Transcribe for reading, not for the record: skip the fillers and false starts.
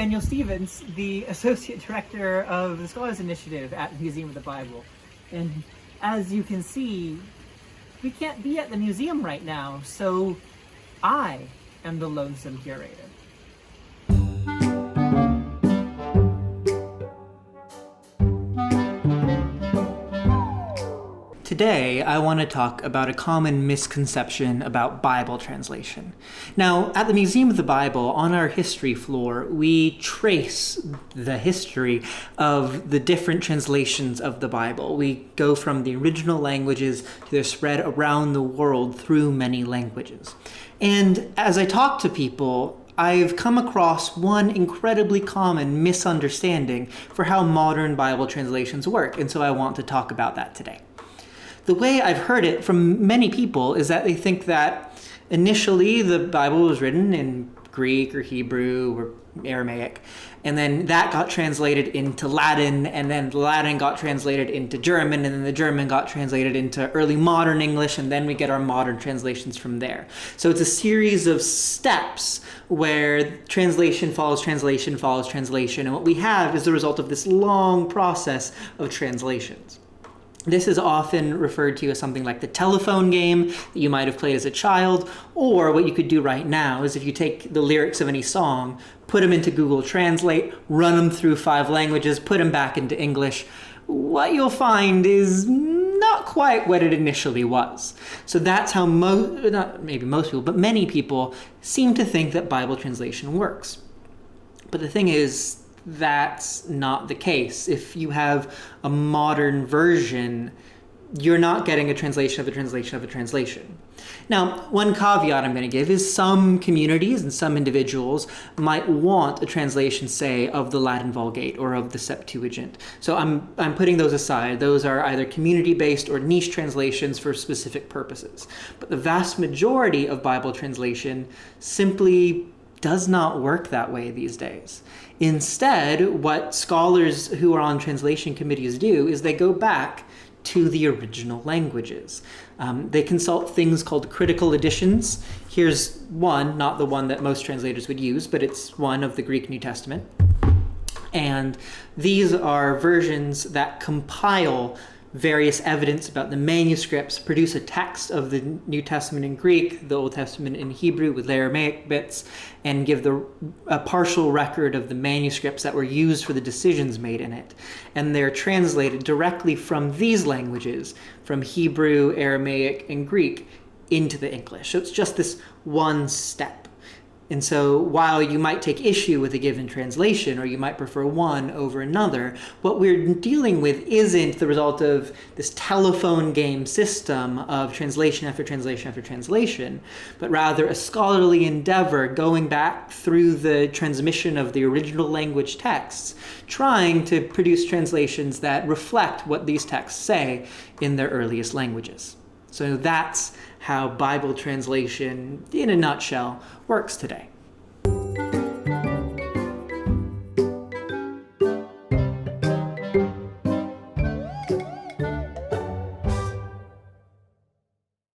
Daniel Stevens, the Associate Director of the Scholars Initiative at the Museum of the Bible. And as you can see, we can't be at the museum right now, so I am the Lonesome Curator. Today, I want to talk about a common misconception about Bible translation. Now, at the Museum of the Bible, on our history floor, we trace the history of the different translations of the Bible. We go from the original languages to their spread around the world through many languages. And as I talk to people, I've come across one incredibly common misunderstanding for how modern Bible translations work, and so I want to talk about that today. The way I've heard it from many people is that they think that initially the Bible was written in Greek or Hebrew or Aramaic, and then that got translated into Latin, and then the Latin got translated into German, and then the German got translated into early modern English, and then we get our modern translations from there. So it's a series of steps where translation follows translation follows translation, and what we have is the result of this long process of translations. This is often referred to as something like the telephone game that you might have played as a child, or what you could do right now is if you take the lyrics of any song, put them into Google Translate, run them through 5 languages, put them back into English, what you'll find is not quite what it initially was. So that's how not maybe most people, but many people seem to think that Bible translation works. But the thing is, that's not the case. If you have a modern version, you're not getting a translation of a translation of a translation. Now, one caveat I'm going to give is some communities and some individuals might want a translation, say, of the Latin Vulgate or of the Septuagint. So I'm putting those aside. Those are either community-based or niche translations for specific purposes. But the vast majority of Bible translation simply does not work that way these days. Instead, what scholars who are on translation committees do is they go back to the original languages. They consult things called critical editions. Here's one, not the one that most translators would use, but it's one of the Greek New Testament. And these are versions that compile various evidence about the manuscripts, produce a text of the New Testament in Greek, the Old Testament in Hebrew with Aramaic bits, and give a partial record of the manuscripts that were used for the decisions made in it. And they're translated directly from these languages, from Hebrew, Aramaic, and Greek, into the English. So it's just this one step. And so while you might take issue with a given translation, or you might prefer one over another, what we're dealing with isn't the result of this telephone game system of translation after translation after translation, but rather a scholarly endeavor going back through the transmission of the original language texts, trying to produce translations that reflect what these texts say in their earliest languages. So that's how Bible translation, in a nutshell, works today.